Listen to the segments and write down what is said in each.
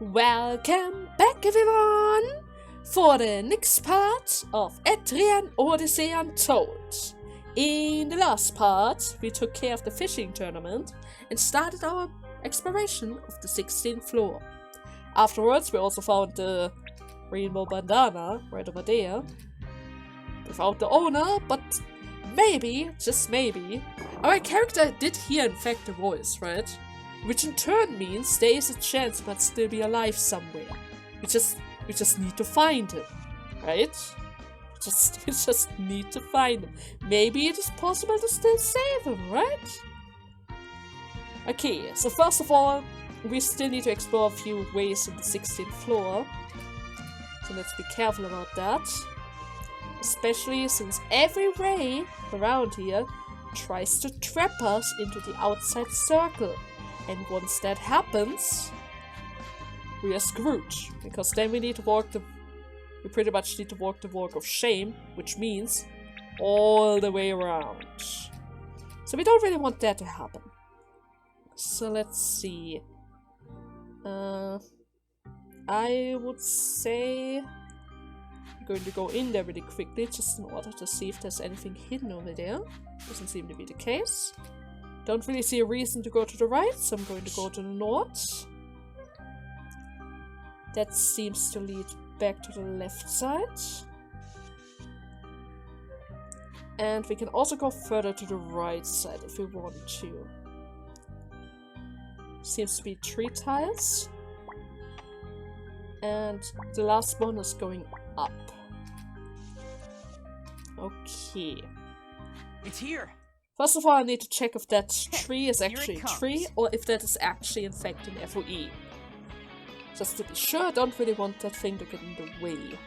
Welcome back, everyone, for the next part of Etrian Odyssey Untold. In the last part, we took care of the fishing tournament and started our exploration of the 16th floor. Afterwards, we also found the rainbow bandana right over there. Without the owner, but maybe, just maybe, our character did hear in fact a voice, right? Which in turn means there is a chance he might still be alive somewhere. We just need to find him, right? We just need to find him. Maybe it is possible to still save him, right? Okay, so first of all, we still need to explore a few ways in the 16th floor. So let's be careful about that. Especially since every way around here tries to trap us into the outside circle. And once that happens, we are screwed. Because then we pretty much need to walk the walk of shame, which means all the way around. So we don't really want that to happen. So let's see. I would say I'm going to go in there really quickly just in order to see if there's anything hidden over there. Doesn't seem to be the case. Don't really see a reason to go to the right, so I'm going to go to the north. That seems to lead back to the left side. And we can also go further to the right side if we want to. Seems to be 3 tiles. And the last one is going up. Okay. It's here. First of all, I need to check if that tree is actually a tree or if that is actually in fact an FOE. Just to be sure, I don't really want that thing to get in the way.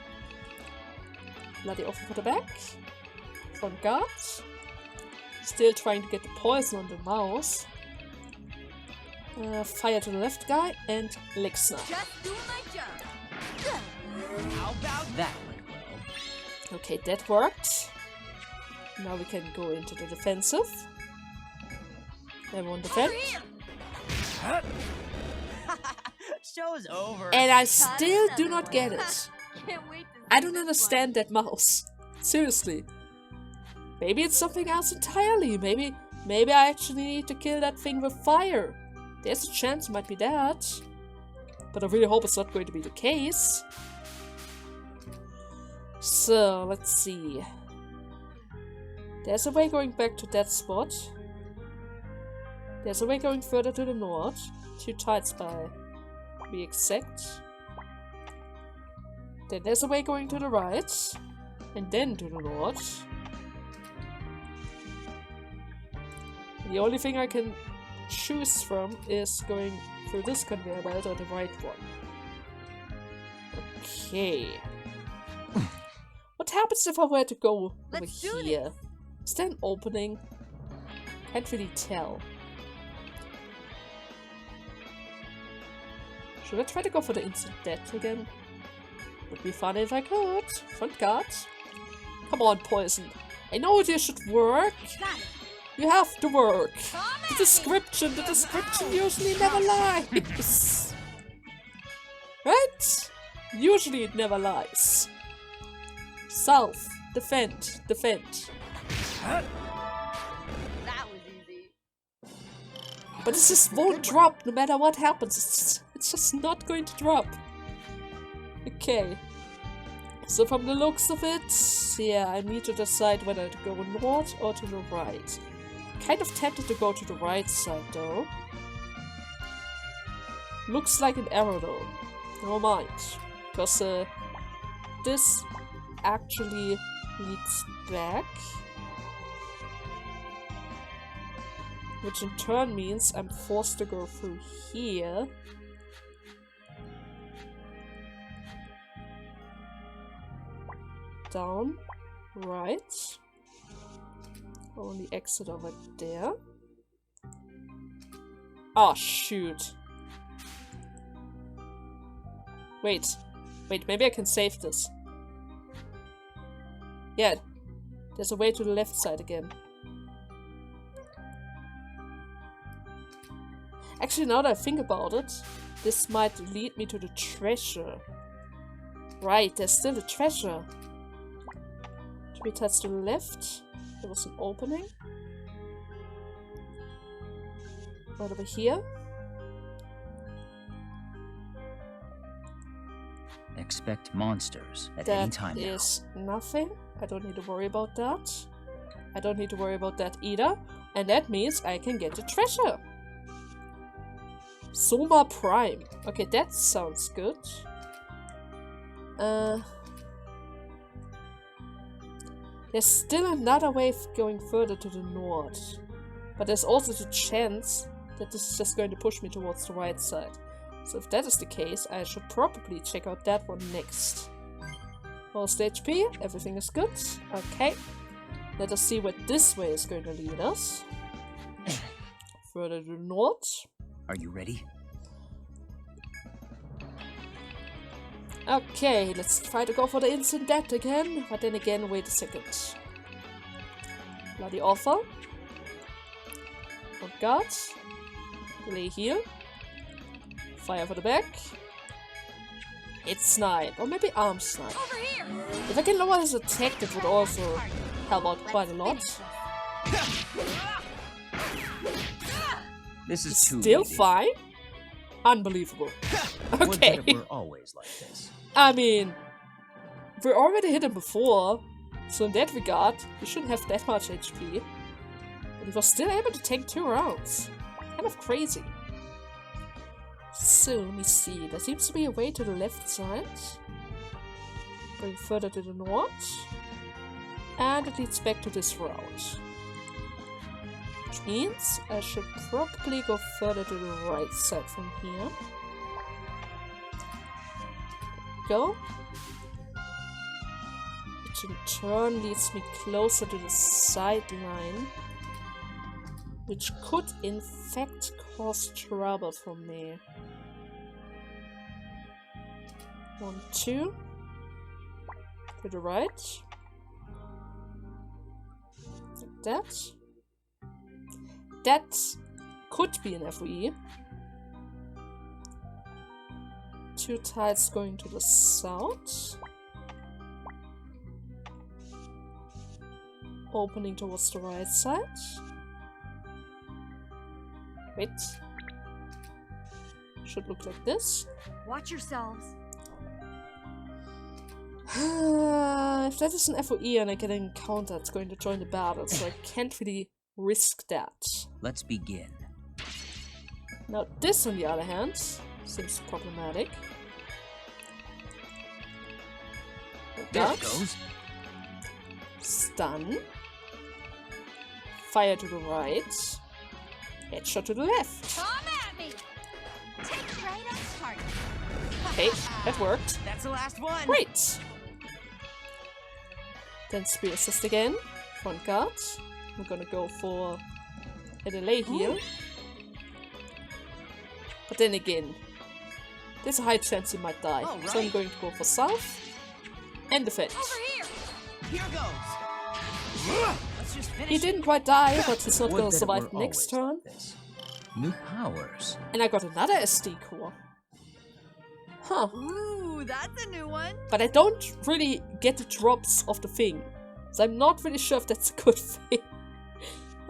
Bloody open for the back. Front guard. Still trying to get the poison on the mouse. Fire to the left guy and leg snap. Just do my job. How about that one, Will? Okay, that worked. Now we can go into the defensive. Everyone defend. Show's over. And I still do not get it. I don't understand that mouse. Seriously. Maybe it's something else entirely. Maybe I actually need to kill that thing with fire. There's a chance it might be that. But I really hope it's not going to be the case. So, let's see. There's a way going back to that spot. There's a way going further to the north. 2 tiles by, to be exact. Then there's a way going to the right. And then to the north. The only thing I can choose from is going through this conveyor belt or the right one. Okay. What happens if I were to go over here? Is there an opening? Can't really tell. Should I try to go for the instant death again? Would be fun if I could. Front guard. Come on, poison. I know this should work. You have to work. The description usually never lies. Right? Usually it never lies. South. Defend. Defend. That was easy. But this just won't drop no matter what happens. It's just not going to drop. Okay. So from the looks of it, yeah, I need to decide whether to go north or to the right. Kind of tempted to go to the right side though. Looks like an arrow though. Never mind. Because this actually leads back. Which in turn means I'm forced to go through here. Down. Right. Only exit over there. Oh, shoot. Wait, maybe I can save this. Yeah, there's a way to the left side again. Actually, now that I think about it, this might lead me to the treasure. Right, there's still a treasure. 3 tiles to the left. There was an opening. Right over here. Expect monsters at any time now. That is nothing. I don't need to worry about that. I don't need to worry about that either. And that means I can get the treasure. Soma Prime. Okay, that sounds good. There's still another way of going further to the north. But there's also the chance that this is just going to push me towards the right side. So if that is the case, I should probably check out that one next. Most HP, everything is good. Okay. Let us see where this way is going to lead us. Further to the north. Are you ready? Okay, let's try to go for the instant death again. But then again, wait a second. Bloody offer. Oh god. Delay here. Fire for the back. It's snipe. Or maybe arm snipe. If I can lower his attack, that would also help out quite a lot. This is too Still easy. fine? Unbelievable. Okay. We're always like this. I mean, we already hit him before, so in that regard, we shouldn't have that much HP. But he was still able to tank 2 rounds. Kind of crazy. So, let me see. There seems to be a way to the left side. Going further to the north. And it leads back to this route. Which means I should probably go further to the right side from here. Go. Which in turn leads me closer to the sideline. Which could in fact cause trouble for me. 1, 2. To the right. Like that. That could be an FOE. 2 tiles going to the south. Opening towards the right side. Wait. Should look like this. Watch yourselves. If that is an FOE and I get an encounter, it's going to join the battle, so I can't really risk that. Let's begin. Now this, on the other hand, seems problematic. Like There that. it goes. Stun. Fire to the right. Headshot to the left. Come at me! Take right on target. Okay, that worked. That's the last one. Great! Then spear assist again. Front guard. We're gonna go for a delay here. But then again, there's a high chance he might die. All So I'm right. going to go for south. And defend. Over here! Here goes. Let's just finish. He didn't quite die, but he's not Would gonna that it survive were next always turn. like this. New powers. And I got another SD core. Huh. Ooh, that's a new one. But I don't really get the drops of the thing. So I'm not really sure if that's a good thing.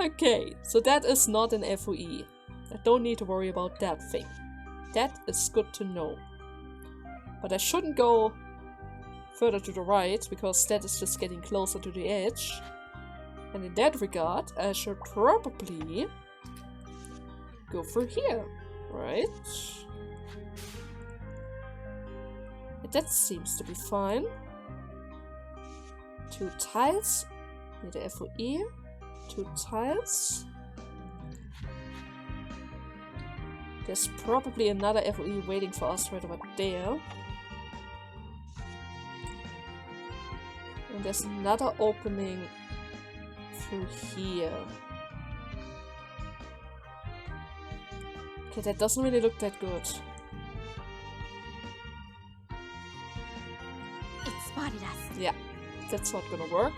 Okay, so that is not an FOE. I don't need to worry about that thing. That is good to know. But I shouldn't go further to the right, because that is just getting closer to the edge. And in that regard, I should probably go through here, right? That seems to be fine. 2 tiles. Need a FOE. 2 tiles. There's probably another FOE waiting for us right about there. And there's another opening through here. Okay, that doesn't really look that good. It spotted us. Yeah, that's not gonna work.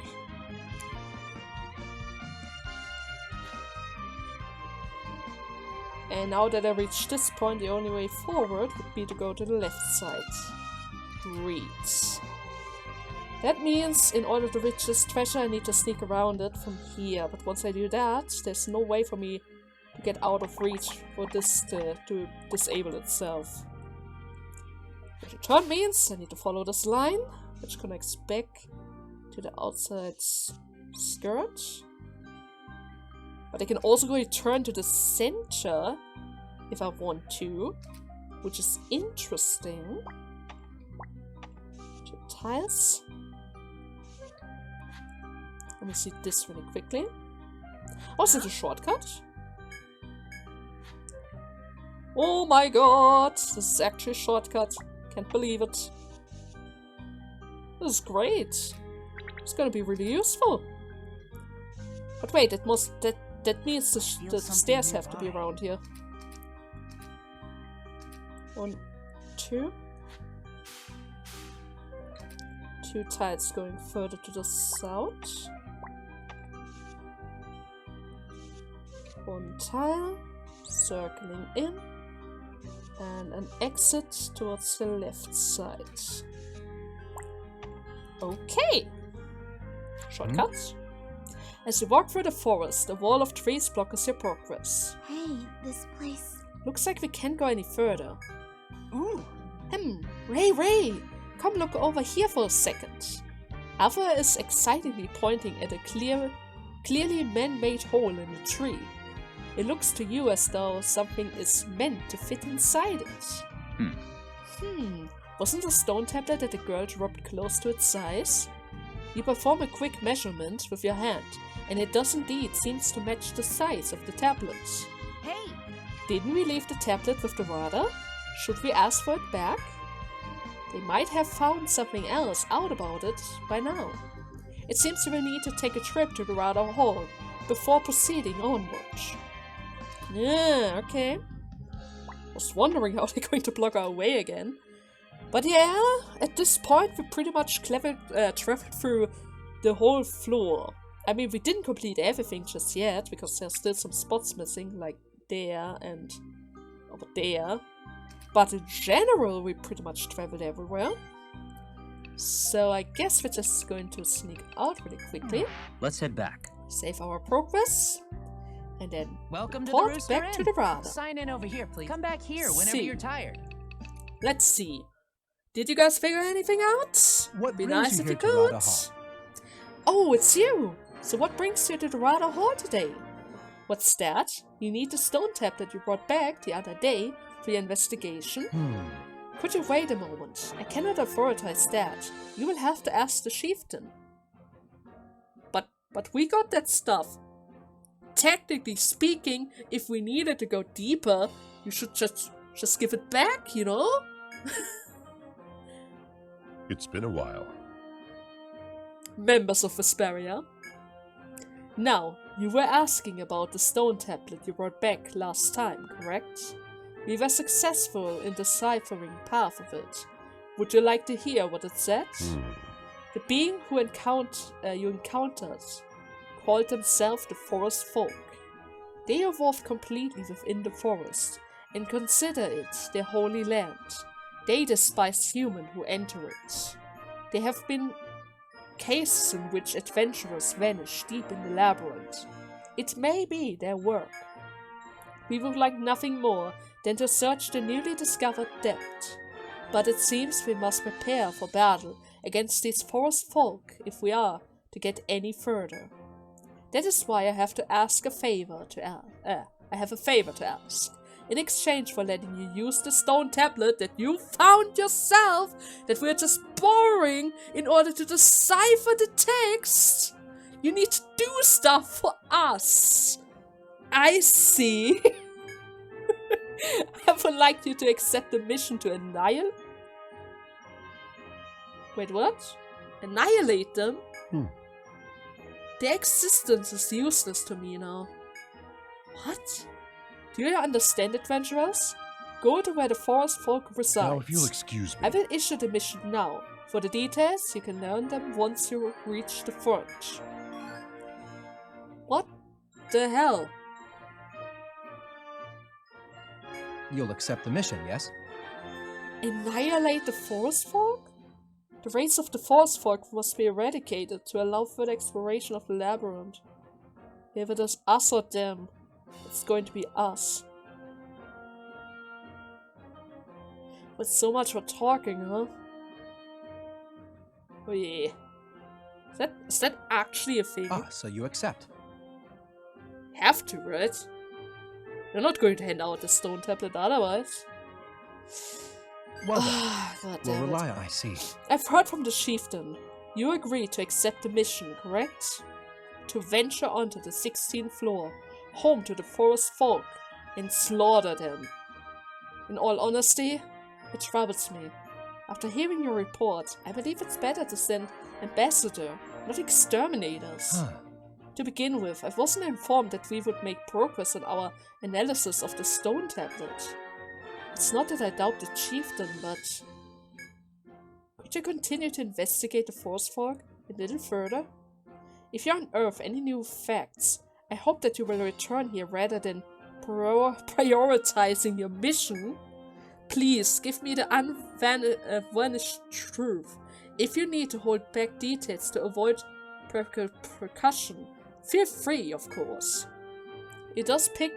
And now that I reached this point, the only way forward would be to go to the left side. Great. That means in order to reach this treasure, I need to sneak around it from here. But once I do that, there's no way for me to get out of reach for this to disable itself. Which in turn means I need to follow this line, which connects back to the outside skirt. But I can also return to the center if I want to, which is interesting. 2 tiles. Let me see this really quickly. Oh, is it a shortcut? Oh my god! This is actually a shortcut. Can't believe it. This is great. It's gonna be really useful. But wait, that means the stairs have to be around here. 1, 2. 2 tiles going further to the south. 1 tile circling in. And an exit towards the left side. Okay. Shortcuts. As you walk through the forest, a wall of trees blocks your progress. Hey, this place. Looks like we can't go any further. Ooh. Ray! Come look over here for a second. Alpha is excitedly pointing at a clearly man-made hole in the tree. It looks to you as though something is meant to fit inside it. Wasn't the stone tablet that the girl dropped close to its size? You perform a quick measurement with your hand, and it does indeed seems to match the size of the tablet. Hey! Didn't we leave the tablet with the radar? Should we ask for it back? They might have found something else out about it by now. It seems we will need to take a trip to the radar hall before proceeding onward. Yeah, okay. Was wondering how they're going to block our way again. But yeah, at this point we pretty much traveled through the whole floor. I mean, we didn't complete everything just yet, because there's still some spots missing, like there and over there. But in general, we pretty much traveled everywhere. So I guess we're just going to sneak out really quickly. Let's head back. Save our progress. And then Welcome to the port Rooster back to Inn. the radar. Sign in over here, please. Come back here whenever See. you're tired. Let's see. Did you guys figure anything out? What Be brings nice you if here you to could. Radar Hall? Oh, it's you! So what brings you to the Radar Hall today? What's that? You need the stone tablet you brought back the other day for your investigation? Could you wait a moment? I cannot authorize that. You will have to ask the chieftain. But we got that stuff. Technically speaking, if we needed to go deeper, you should just give it back, you know? It's been a while. Members of Vesperia. Now, you were asking about the stone tablet you brought back last time, correct? We were successful in deciphering part of it. Would you like to hear what it said? The being who you encountered called themselves the Forest Folk. They evolved completely within the forest and consider it their holy land. They despise humans who enter it. There have been cases in which adventurers vanish deep in the labyrinth. It may be their work. We would like nothing more than to search the newly discovered depth. But it seems we must prepare for battle against these forest folk if we are to get any further. That is why I have to ask a favor to ask. In exchange for letting you use the stone tablet that you found yourself, that we're just borrowing in order to decipher the text, you need to do stuff for us. I see. I would like you to accept the mission to annihilate. Wait, what? Annihilate them? Their existence is useless to me now. What? Do you understand, adventurers? Go to where the forest folk reside. Now, if you'll excuse me. I will issue the mission now. For the details, you can learn them once you reach the front. What the hell? You'll accept the mission, yes? Annihilate the forest folk? The race of the forest folk must be eradicated to allow further exploration of the labyrinth. If it is us or them, it's going to be us. But so much for talking, huh? Oh yeah. Is that actually a thing? Ah, so you accept. Have to, right? You're not going to hand out the stone tablet otherwise. Well God then, damn we'll it. rely on I see. I've heard from the chieftain. You agreed to accept the mission, correct? To venture onto the 16th floor, home to the forest folk, and slaughter them. In all honesty, it troubles me. After hearing your report, I believe it's better to send ambassador, not exterminators. Huh. To begin with, I wasn't informed that we would make progress on our analysis of the stone tablet. It's not that I doubt the chieftain, but... Could you continue to investigate the forest folk a little further? If you unearth any new facts, I hope that you will return here rather than prioritizing your mission. Please, give me the unvarnished truth. If you need to hold back details to avoid percussion, feel free, of course. It does pick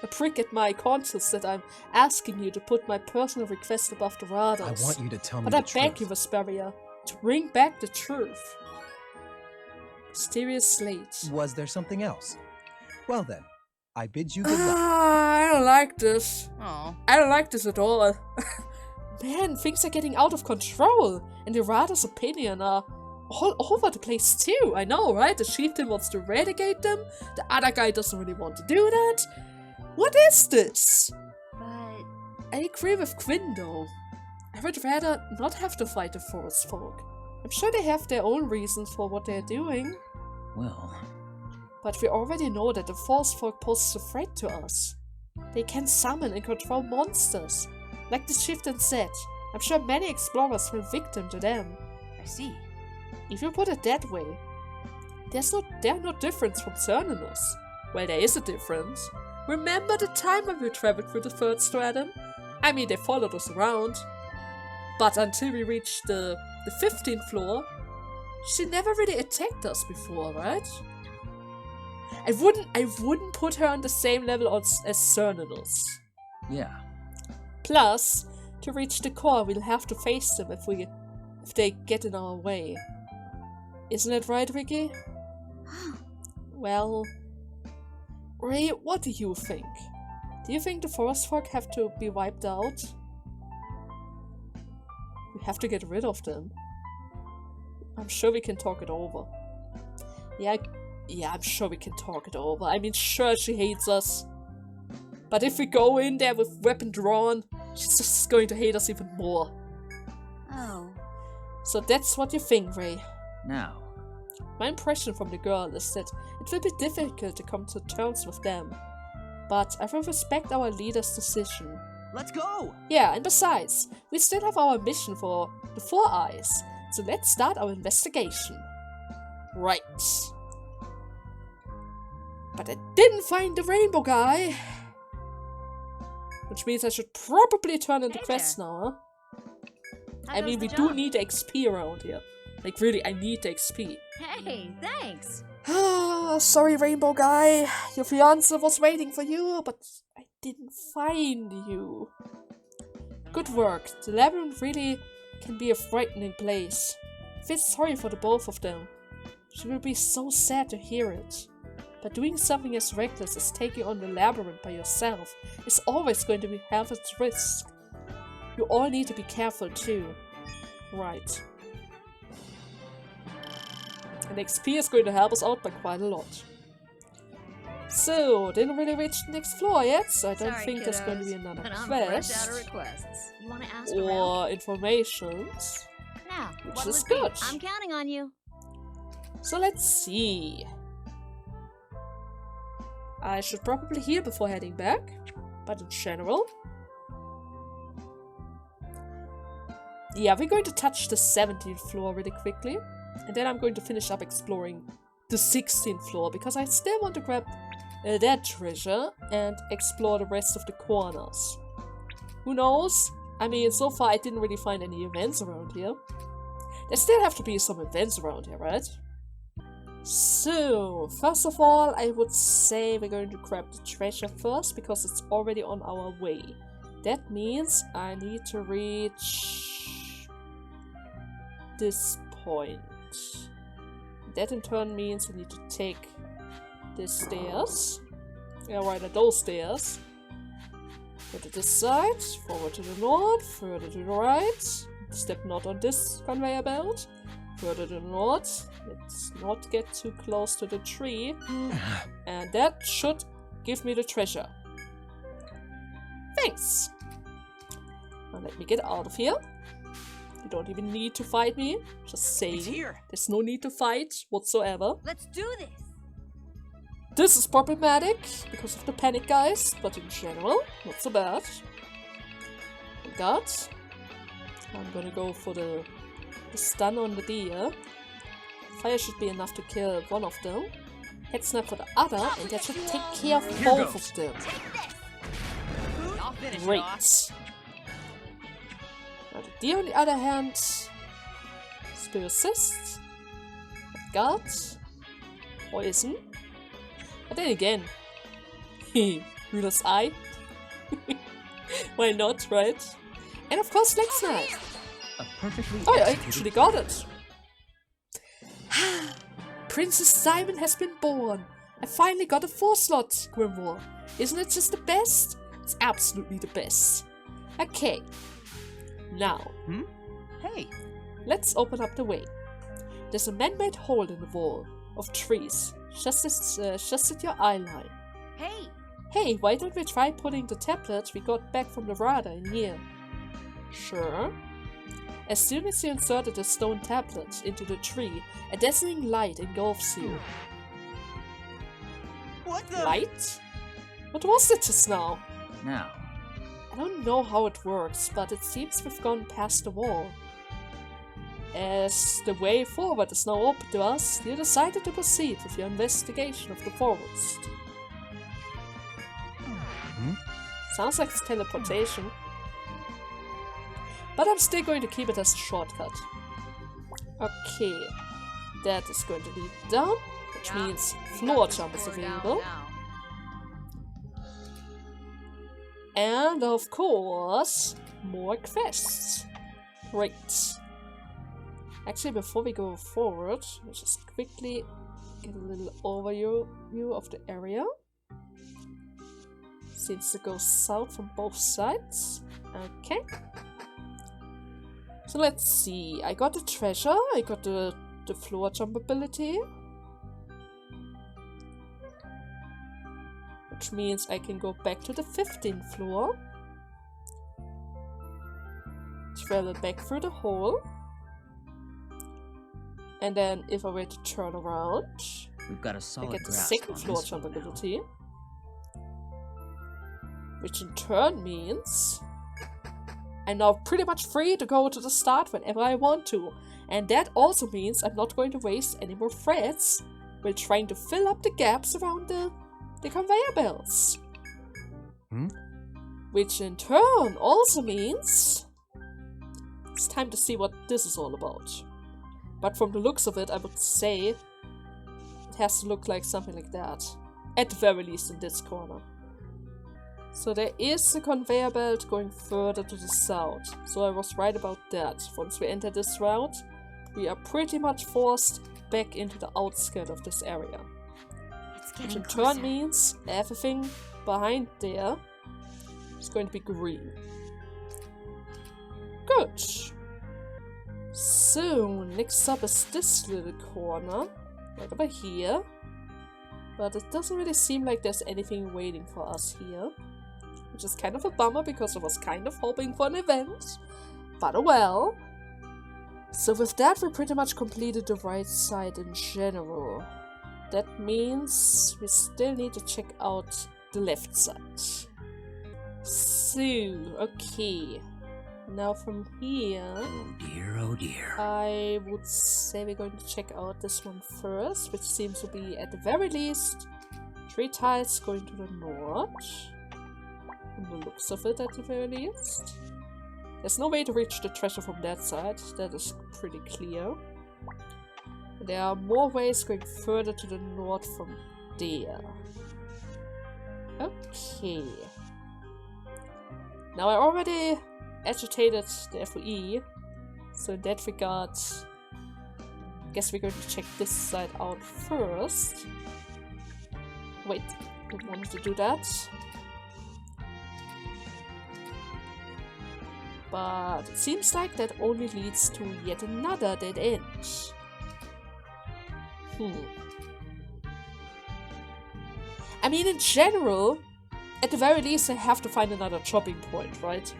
a prick at my conscience that I'm asking you to put my personal request above the radars. I want you to tell me But the I truth. beg you, Vesperia, to bring back the truth. Mysterious slate. Was there something else? Well then, I bid you good luck. I don't like this. Oh. I don't like this at all. Man, things are getting out of control, and the Rada's opinion are all over the place too. I know, right? The chieftain wants to eradicate them, the other guy doesn't really want to do that. What is this? But I agree with Quinn though. I would rather not have to fight the forest folk. I'm sure they have their own reasons for what they're doing. Well, But we already know that the forest folk pose a threat to us. They can summon and control monsters. Like the chieftain said, I'm sure many explorers fell victim to them. I see. If you put it that way, there's no difference from Cernunnos. Well, there is a difference. Remember the time when we traveled through the third stratum? I mean, they followed us around. But until we reached the 15th floor, she never really attacked us before, right? I wouldn't put her on the same level as Cernunnos. Yeah. Plus, to reach the core, we'll have to face them if they get in our way. Isn't it right, Ricky? Well, Ray, what do you think? Do you think the forest folk have to be wiped out? We have to get rid of them. I'm sure we can talk it over. Yeah, I'm sure we can talk it over. I mean, sure, she hates us. But if we go in there with weapon drawn, she's just going to hate us even more. oh, So that's what you think, Ray. Now. My impression from the girl is that it will be difficult to come to terms with them. But I will respect our leader's decision. Let's go! Yeah, and besides, we still have our mission for the Four Eyes, so let's start our investigation. Right. But I didn't find the rainbow guy. Which means I should probably turn in the Hey quest there. now, huh? how I goes mean, the we do job? need the XP around here. Like, really, I need the XP. Hey, thanks. Sorry, rainbow guy. Your fiance was waiting for you, but I didn't find you. Good work. The labyrinth really can be a frightening place. I feel sorry for the both of them. She will be so sad to hear it. But doing something as reckless as taking on the labyrinth by yourself is always going to have its risk. You all need to be careful too. Right. And XP is going to help us out by quite a lot. So, didn't really reach the next floor yet, so I don't Sorry, think there's going to be kiddos, another but I'm fresh out of quest. requests. You want to ask around? Or informations. Now, which what is would be? good. I'm counting on you. So let's see. I should probably heal before heading back, but in general. Yeah, we're going to touch the 17th floor really quickly, and then I'm going to finish up exploring the 16th floor, because I still want to grab that treasure and explore the rest of the corners. Who knows? I mean, so far I didn't really find any events around here. There still have to be some events around here, right? So, first of all, I would say we're going to grab the treasure first, because it's already on our way. That means I need to reach this point. That in turn means we need to take the stairs. Yeah, right at those stairs. Go to this side, forward to the north, further to the right. Step not on this conveyor belt. Further to the north. Let's not get too close to the tree. And that should give me the treasure. Thanks! Now let me get out of here. You don't even need to fight me. Just saying. It's here. There's no need to fight whatsoever. Let's do this. This is problematic because of the panic, guys, but in general, not so bad. Oh god. I'm gonna go for the stun on the deer. Fire should be enough to kill one of them. Head snap for the other, and that should take care of both of them. I'll finish it Great. off. Now the deer, on the other hand, Spirit Assist, Guard, Poison. But then again, Ruler's Eye. Why not, right? And of course, Leg Snap. A perfectly Oh, yeah, I executed actually got it. Princess Simon has been born. I finally got a 4-slot Grimoire. Isn't it just the best? It's absolutely the best. Okay. Now, Hey, let's open up the way. There's a man-made hole in the wall of trees, just at your eye line. Hey, Hey, why don't we try putting the tablet we got back from the radar in here? Sure. As soon as you inserted the stone tablet into the tree, a dazzling light engulfs you. what the? Light? What was it just now? Now, I don't know how it works, but it seems we've gone past the wall. As the way forward is now open to us, you decided to proceed with your investigation of the forest. Sounds like it's teleportation. But I'm still going to keep it as a shortcut. Okay. That is going to lead down, which means floor jump is available. And of course, more quests. Great. Actually, before we go forward, let's just quickly get a little overview of the area. Seems to go south from both sides. Okay. So let's see. I got the treasure. I got the floor jump ability. Which means I can go back to the 15th floor. Travel back through the hole. And then if I were to turn around, we've got a I solid get the grasp second on floor this jump one now. ability. Which in turn means I'm now pretty much free to go to the start whenever I want to. And that also means I'm not going to waste any more threads while trying to fill up the gaps around the conveyor belts. Which in turn also means it's time to see what this is all about. But from the looks of it, I would say it has to look like something like that. At the very least in this corner. So there is a conveyor belt going further to the south. So I was right about that. Once we enter this route, we are pretty much forced back into the outskirts of this area. it's Which getting in closer. turn means everything behind there is going to be green. Good. So, next up is this little corner. Right over here. But it doesn't really seem like there's anything waiting for us here. Which is kind of a bummer because I was kind of hoping for an event. But oh well. So with that we pretty much completed the right side in general. That means we still need to check out the left side. So, okay. Now from here, Oh dear. I would say we're going to check out this one first, which seems to be at the very least 3 tiles going to the north. from the looks of it at the very least. There's no way to reach the treasure from that side, that is pretty clear. And there are more ways going further to the north from there. Okay. Now I already agitated the FOE, so in that regard, I guess we're going to check this side out first. Wait, didn't want to do that. But it seems like that only leads to yet another dead end. I mean, in general, at the very least I have to find another chopping point, right?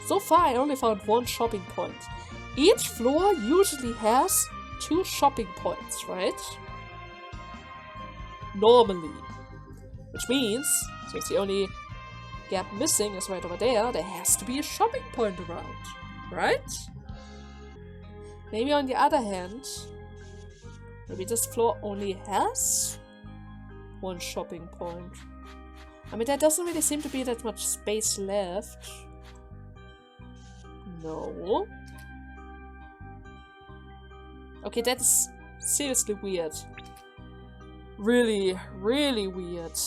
So far I only found one shopping point. Each floor usually has 2 shopping points, right? Normally. Which means, since the only gap missing is right over there, there has to be a shopping point around, right? Maybe on the other hand, maybe this floor only has 1 shopping point. I mean, there doesn't really seem to be that much space left. No. Okay, that's seriously weird. Really, really weird.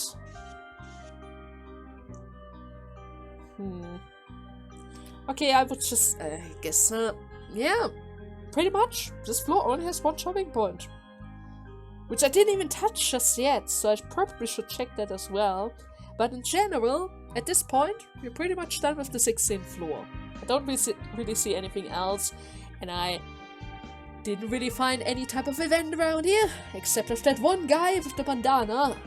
Okay, I would just, I guess, yeah, pretty much. This floor only has 1 shopping point. Which I didn't even touch just yet, so I probably should check that as well. But in general, at this point, we're pretty much done with the 16th floor. I don't really see anything else, and I didn't really find any type of event around here, except of that one guy with the bandana.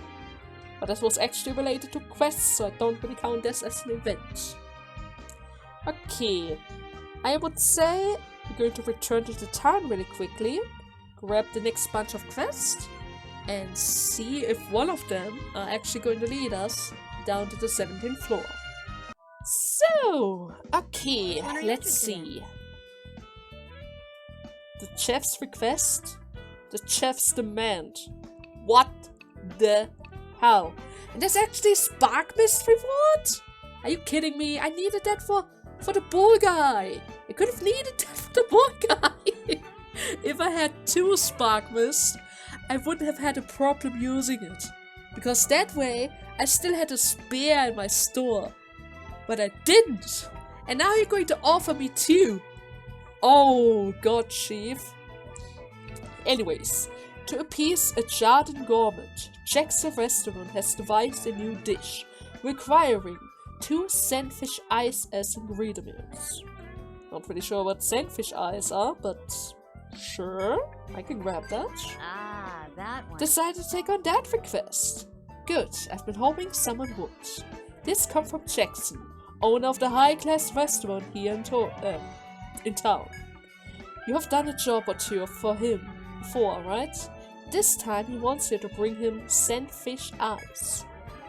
But that was actually related to quests, so I don't really count this as an event. Okay, I would say we're going to return to the town really quickly, grab the next bunch of quests, and see if one of them are actually going to lead us down to the 17th floor. So, okay, let's see. The chef's request, the chef's demand. What the hell? And there's actually a spark mist reward? Are you kidding me? I needed that for the bull guy. I could have needed that for the bull guy. If I had 2 spark mist, I wouldn't have had a problem using it. Because that way, I still had a spare in my store. But I didn't. And now you're going to offer me 2. Oh, God, Chief. Anyways, to appease a Jardin gourmet, Jack's restaurant has devised a new dish, requiring 2 sandfish eyes as ingredients. Not really sure what sandfish eyes are, but sure, I can grab that. Ah, that one. Decided to take on that request. Good, I've been hoping someone would. This comes from Jackson, owner of the high-class restaurant here in town. You have done a job or 2 for him before, right? This time he wants you to bring him sandfish eyes.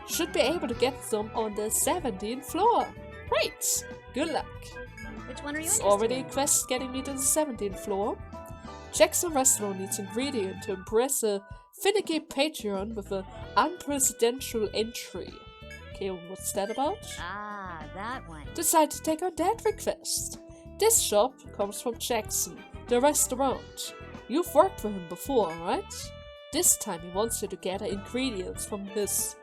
Should be able to get them on the 17th floor. Great! Good luck. Which one are you It's interested already a in? quest getting me to the 17th floor. Jackson Restaurant needs ingredient to impress a finicky patron with an unprecedented entry. Okay, what's that about? Ah, that one. Decide to take on that request. This shop comes from Jackson, the restaurant. You've worked for him before, right? This time he wants you to gather ingredients from his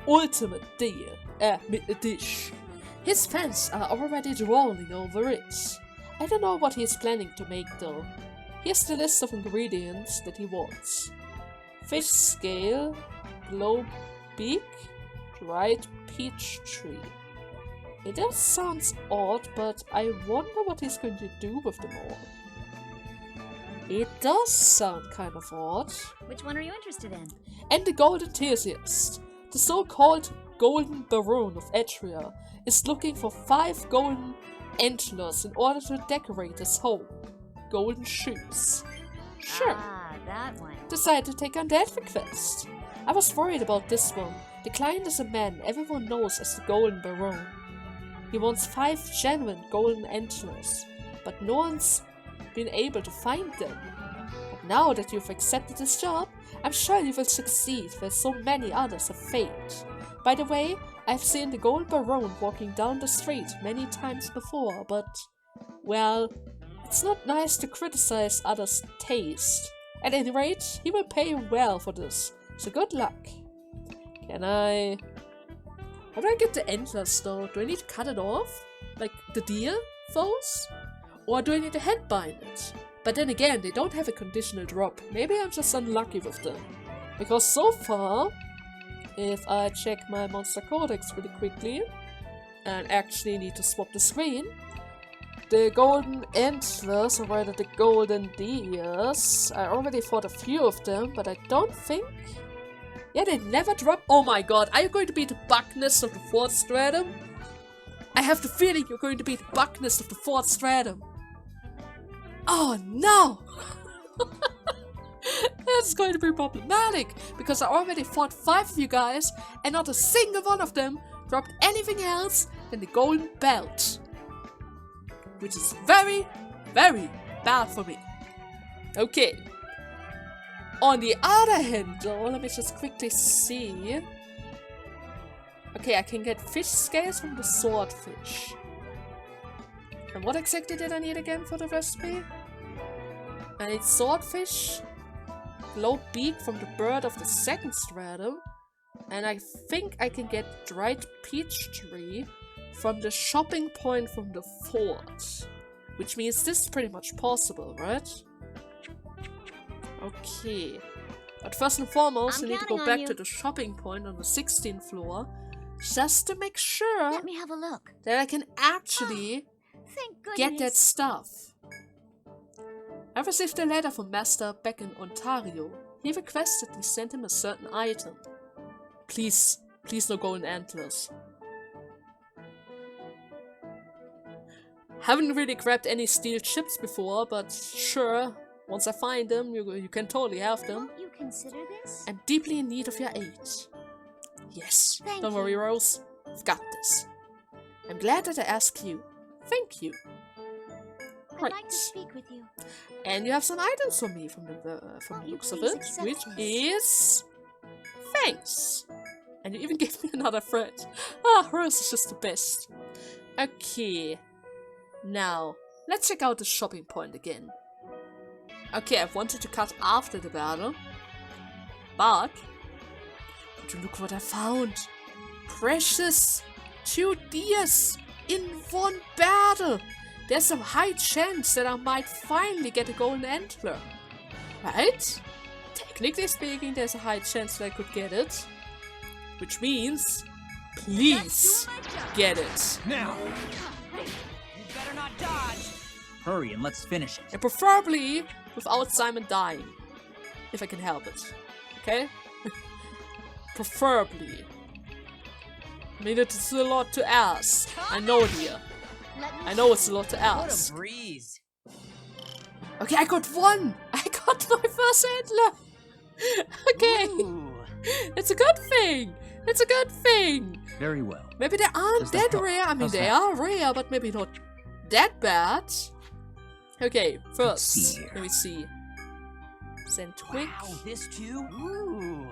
ultimate dish. His fans are already drooling over it. I don't know what he's planning to make though. Here's the list of ingredients that he wants. Fish scale, glow beak, dried peach tree. It does sound odd, but I wonder what he's going to do with them all. It does sound kind of odd. Which one are you interested in? And the Golden Enthusiast, the so-called Golden Baron of Etria, is looking for 5 golden antlers in order to decorate his home. Golden shoes. Sure. Ah, that one. Decided to take on that request. I was worried about this one. The client is a man everyone knows as the Golden Baron. He wants 5 genuine golden antlers, but no one's been able to find them. But now that you've accepted this job, I'm sure you will succeed where so many others have failed. By the way, I've seen the Gold Baron walking down the street many times before, but, well, it's not nice to criticize others' taste. At any rate, he will pay well for this, so good luck. Can I... How do I get the antlers though? Do I need to cut it off? Like the deer foals? Or do I need to headbind it? But then again, they don't have a conditional drop. Maybe I'm just unlucky with them. Because so far, if I check my monster codex really quickly, and actually need to swap the screen, the golden antlers, or rather the golden deers, I already fought a few of them, but I don't think... Yeah, they never drop. Oh my god, are you going to be the Buckness of the 4th Stratum? I have the feeling you're going to be the Buckness of the 4th Stratum. Oh no! That's going to be problematic, because I already fought 5 of you guys, and not a single one of them dropped anything else than the golden belt. Which is very, very bad for me. Okay. On the other hand, though, let me just quickly see. Okay, I can get fish scales from the swordfish. And what exactly did I need again for the recipe? I need swordfish, glow beak from the bird of the 2nd stratum, and I think I can get dried peach tree from the shopping point from the 4th. Which means this is pretty much possible, right? Okay, but first and foremost, we need to go back to the shopping point on the 16th floor, just to make sure Let me have a look. that I can actually Thank goodness. get that stuff. I received a letter from Master back in Ontario. He requested we send him a certain item. Please, please no golden antlers. Haven't really grabbed any steel chips before, but sure. Once I find them, you can totally have them. Won't you consider this? I'm deeply in need of your aid. Yes, Thank don't you. worry, Rose. I've got this. I'm glad that I asked you. Thank you. I'd Right. like to speak with you. And you have some items for me from the Won't you looks of please it, accept which this? is thanks. And you even gave me another friend. Ah, Rose is just the best. Okay, now let's check out the shopping point again. Okay, I wanted to cut after the battle, but would you look what I found? Precious 2 deers in 1 battle. There's a high chance that I might finally get a golden antler, right? Technically speaking, there's a high chance that I could get it, which means, please get it. Now! You better not dodge! Hurry and let's finish it. And preferably without Simon dying, if I can help it. Okay? Preferably. I mean, it's a lot to ask. I know, dear. I know it's a lot to What a ask. breeze! Okay, I got 1! I got my first antler! Okay, Ooh. it's a good thing! It's a good thing! Very well. Maybe they aren't Does that that help? rare. I mean, How's they that? are rare, but maybe not that bad. Okay, Let's first, see here. let me see. Send quick. Wow, this too? Ooh.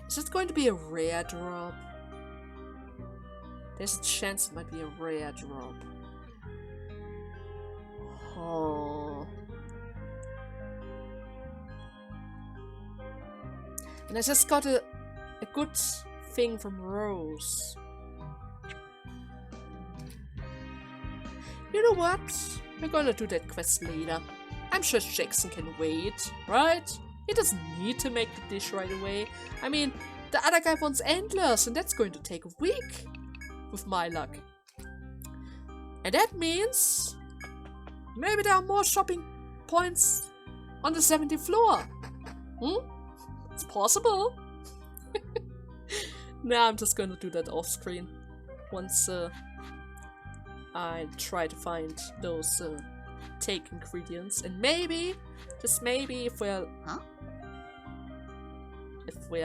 Is it going to be a rare drop? There's a chance it might be a rare drop. Oh. And I just got a good thing from Rose. You know what? We're gonna do that quest later. I'm sure Jackson can wait, right? He doesn't need to make the dish right away. I mean, the other guy wants antlers, and that's going to take a week. With my luck. And that means maybe there are more shopping points on the 70th floor. It's possible. Nah, I'm just gonna do that off screen once I try to find those take ingredients, and maybe, just maybe, if we're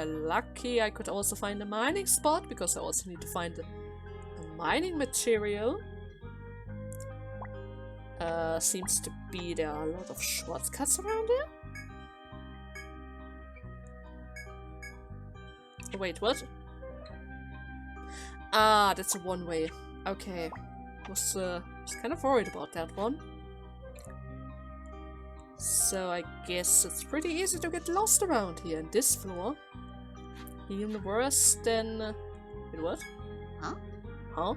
lucky, I could also find a mining spot, because I also need to find a mining material. Seems to be there are a lot of shortcuts around here. Wait, what? Ah, that's a one-way. Okay. Was kind of worried about that one. So I guess it's pretty easy to get lost around here in this floor. Even worse than... wait, what? Huh? Huh?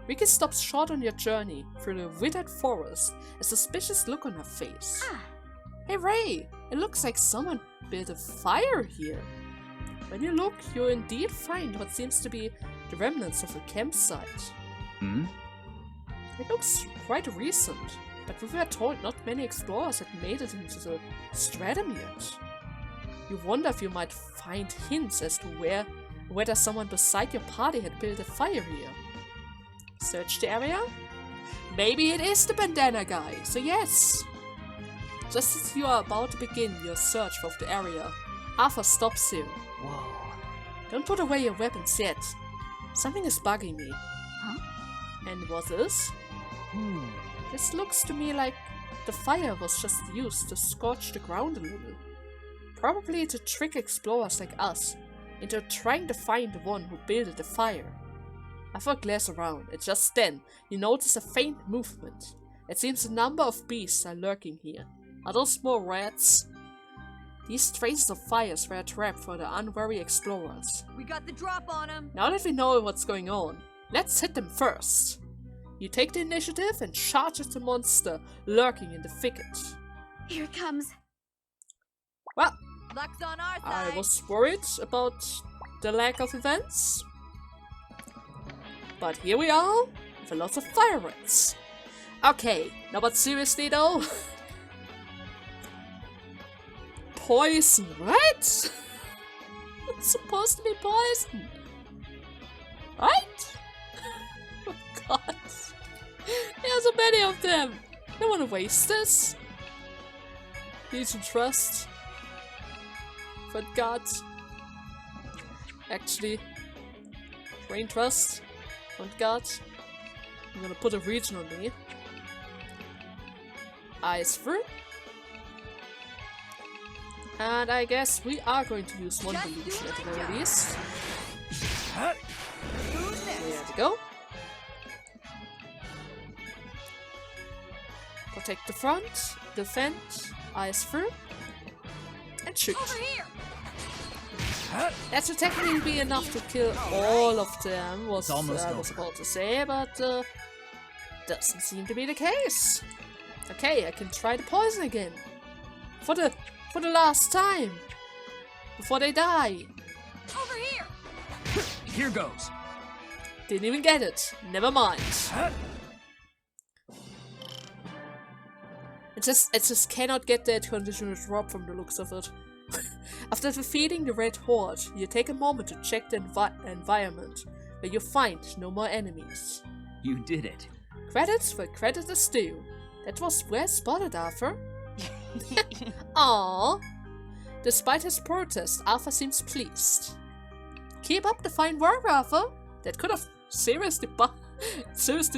Riki stops short on your journey through the withered forest, a suspicious look on her face. Ah, Hey Ray, it looks like someone built a fire here. When you look, you indeed find what seems to be the remnants of a campsite. Hmm? It looks quite recent, but we were told not many explorers had made it into the stratum yet. You wonder if you might find hints as to whether someone beside your party had built a fire here. Search the area? Maybe it is the bandana guy, so yes! Just as you are about to begin your search of the area, Arthur stops you. Whoa. Don't put away your weapons yet. Something is bugging me. Huh? And what is? This looks to me like the fire was just used to scorch the ground a little. Probably to trick explorers like us into trying to find the one who built the fire. I throw a glass around, and just then you notice a faint movement. It seems a number of beasts are lurking here. Are those small rats? These traces of fires were a trap for the unwary explorers. We got the drop on him. Now that we know what's going on, let's hit them first. You take the initiative and charge at the monster lurking in the thicket. here it comes. Well, Luck's on our I side. was worried about the lack of events. But here we are, with a lot of fire rats. Okay, now but seriously though. Poison, right? It's supposed to be poison. Right? Oh god. There are so many of them. I don't want to waste this. Legion Trust. For God. Actually. Brain Trust. For God. I'm gonna put a region on me. Eyes through. And I guess we are going to use one delusion at the very least. Who's There next? we go. Protect the front, defend, eyes through, and shoot. Over here. That should technically be enough to kill all of them, was It's almost I was over. about to say, but doesn't seem to be the case. Okay, I can try the poison again. For the last time. Before they die. Over here. Here goes. Didn't even get it. Never mind. I just cannot get that conditional drop from the looks of it. After defeating the Red Horde, you take a moment to check the environment, where you find no more enemies. You did it. Credits where credit is due. That was well spotted, Arthur. Aww. Despite his protest, Arthur seems pleased. Keep up the fine work, Arthur. That could have seriously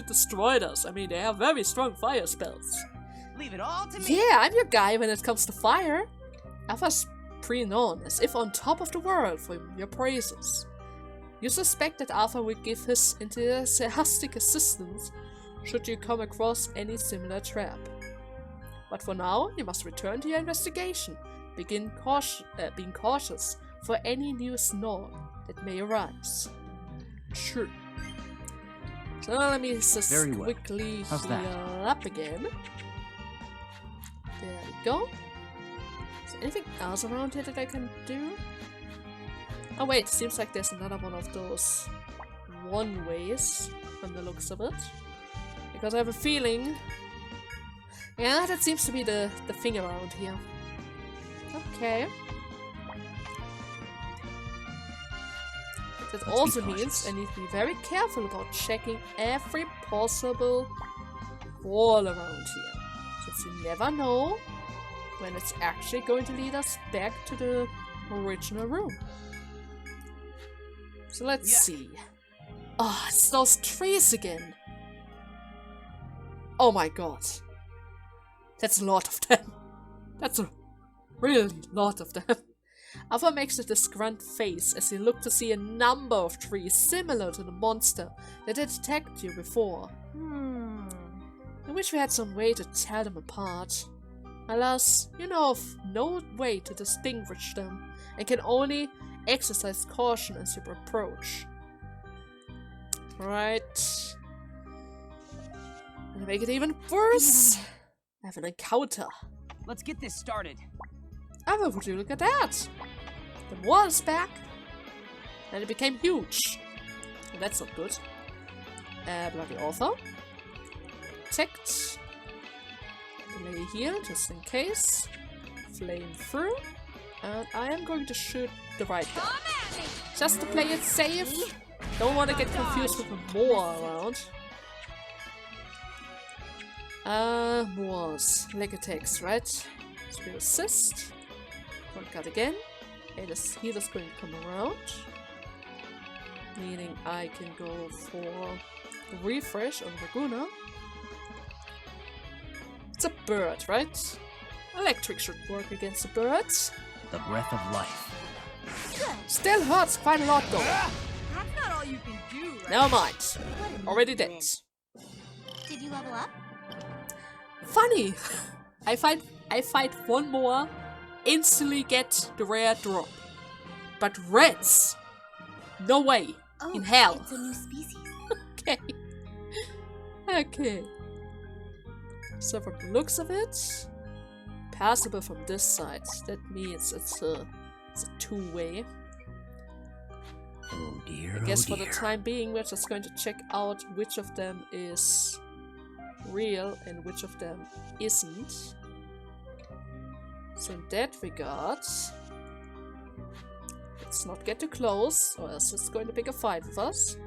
destroyed us. I mean, they have very strong fire spells. Leave it all to me. Yeah, I'm your guy when it comes to fire. Arthur's preening on, as if on top of the world for your praises. You suspect that Arthur will give his enthusiastic assistance should you come across any similar trap. But for now, you must return to your investigation, being cautious for any new snore that may arise. Sure. So let me just Very well. quickly How's that? heal up again. There we go. Is there anything else around here that I can do? Oh wait, seems like there's another one of those one-ways from the looks of it. Because I have a feeling... yeah, that seems to be the thing around here. Okay. That Let's also be means cautious. I need to be very careful about checking every possible wall around here. Since you never know when it's actually going to lead us back to the original room. So let's see. Oh, it's those trees again. Oh my god. That's a lot of them. That's a really lot of them. Alpha makes a disgruntled face as he looked to see a number of trees similar to the monster that had attacked you before. I wish we had some way to tell them apart. Alas, you know of no way to distinguish them, and can only exercise caution as you approach. Right. And to make it even worse, I have an encounter. Let's get this started. Oh, would you look at that? The wall is back, and it became huge. Well, that's not good. Bloody author. Protect. Delay here, just in case. Flame through. And I am going to shoot the right guy. Just to play it safe. Don't want to get confused with more around. Moors. Leg attacks, right? Spear assist. Front guard again. Healer's going to come around. Meaning I can go for refresh on Laguna. It's a bird, right? Electric should work against the birds. The breath of life. Still hurts quite a lot though. That's not all you can do, right? Never mind. Already dead. Did you level up? Funny. I fight one more, instantly get the rare drop. But reds? No way. Oh, In hell. It's a new species. Okay. Okay. So from the looks of it, passable from this side. That means it's a two-way. Oh dear, I guess for the time being, we're just going to check out which of them is real and which of them isn't. So in that regard, let's not get too close, or else it's going to pick a fight with us.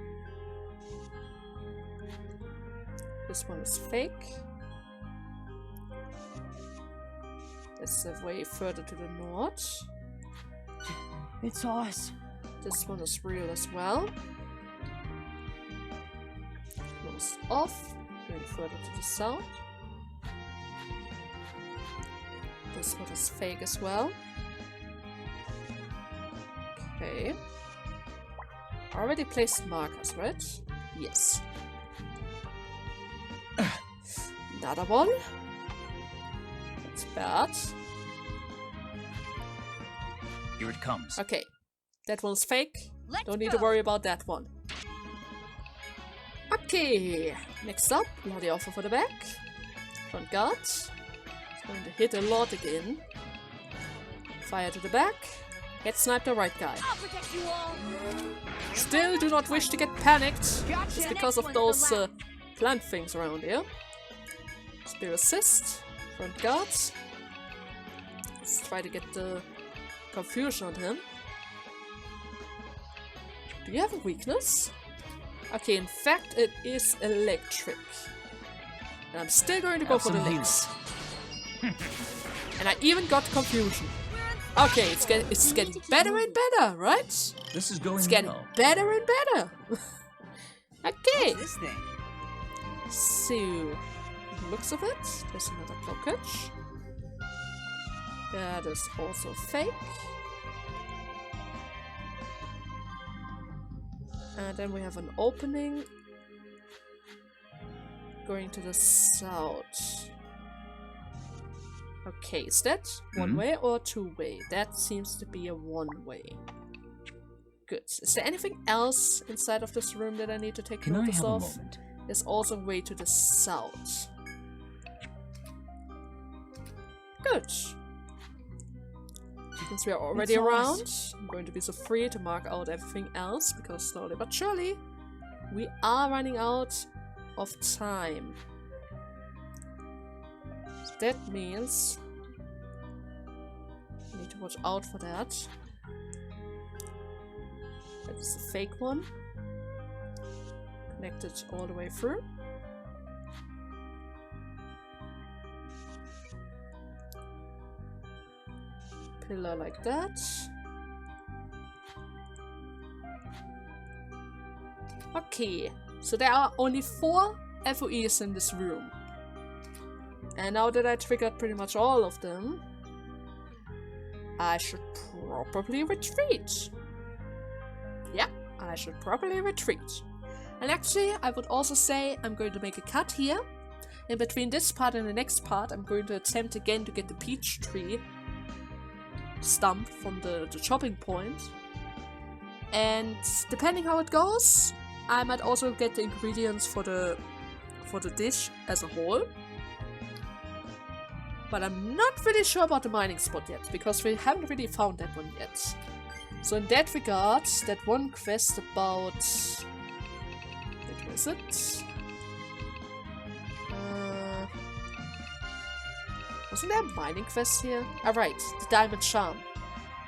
This one is fake. That's a way further to the north. It's us. This one is real as well. Close off. Going further to the south. This one is fake as well. Okay. Already placed markers, right? Yes. Another one. That's bad. Here it comes. Okay. That one's fake. Let's Don't need go. to worry about that one. Okay. Next up, bloody offer for the back. Front guard. It's going to hit a lot again. Fire to the back. Head snipe the right guy. I'll protect you all. Still do not wish to get panicked. Gotcha. Just because of Next those one's the last. plant things around here. Spear assist. Front guard. Let's try to get the confusion on him. Do you have a weakness? Okay, in fact it is electric. And I'm still going to go Have for the some links. And I even got confusion. Okay, it's getting better and better, right? This is going It's getting well. better and better. Okay. What's this thing? So, looks of it, there's another blockage. That is also fake. And then we have an opening going to the south. Okay, is that one way or two way? That seems to be a one way. Good. Is there anything else inside of this room that I need to take Can I notice have a of? moment? There's also a way to the south. Good. Since we are already It's around, us. I'm going to be so free to mark out everything else, because slowly but surely, we are running out of time. So that means I need to watch out for that. That is a fake one. Connected all the way through. Pillar like that. Okay, so there are only 4 FOEs in this room. And now that I triggered pretty much all of them, I should probably retreat. Yeah, I should probably retreat. And actually, I would also say I'm going to make a cut here. In between this part and the next part, I'm going to attempt again to get the peach tree stump from the chopping point. And depending how it goes, I might also get the ingredients for the dish as a whole. But I'm not really sure about the mining spot yet, because we haven't really found that one yet. So in that regard, that one quest about... Where is it? Wasn't there a mining quest here? Ah, right, the Diamond Charm.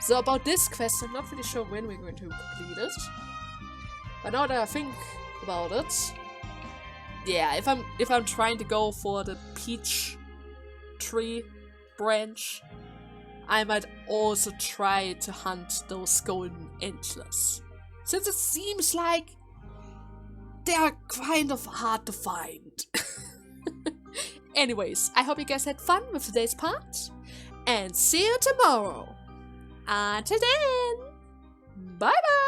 So about this quest, I'm not really sure when we're going to complete it. But now that I think about it, yeah, if I'm trying to go for the peach tree branch, I might also try to hunt those golden antlers, since it seems like they are kind of hard to find. Anyways, I hope you guys had fun with today's part, and see you tomorrow. Until then, bye bye!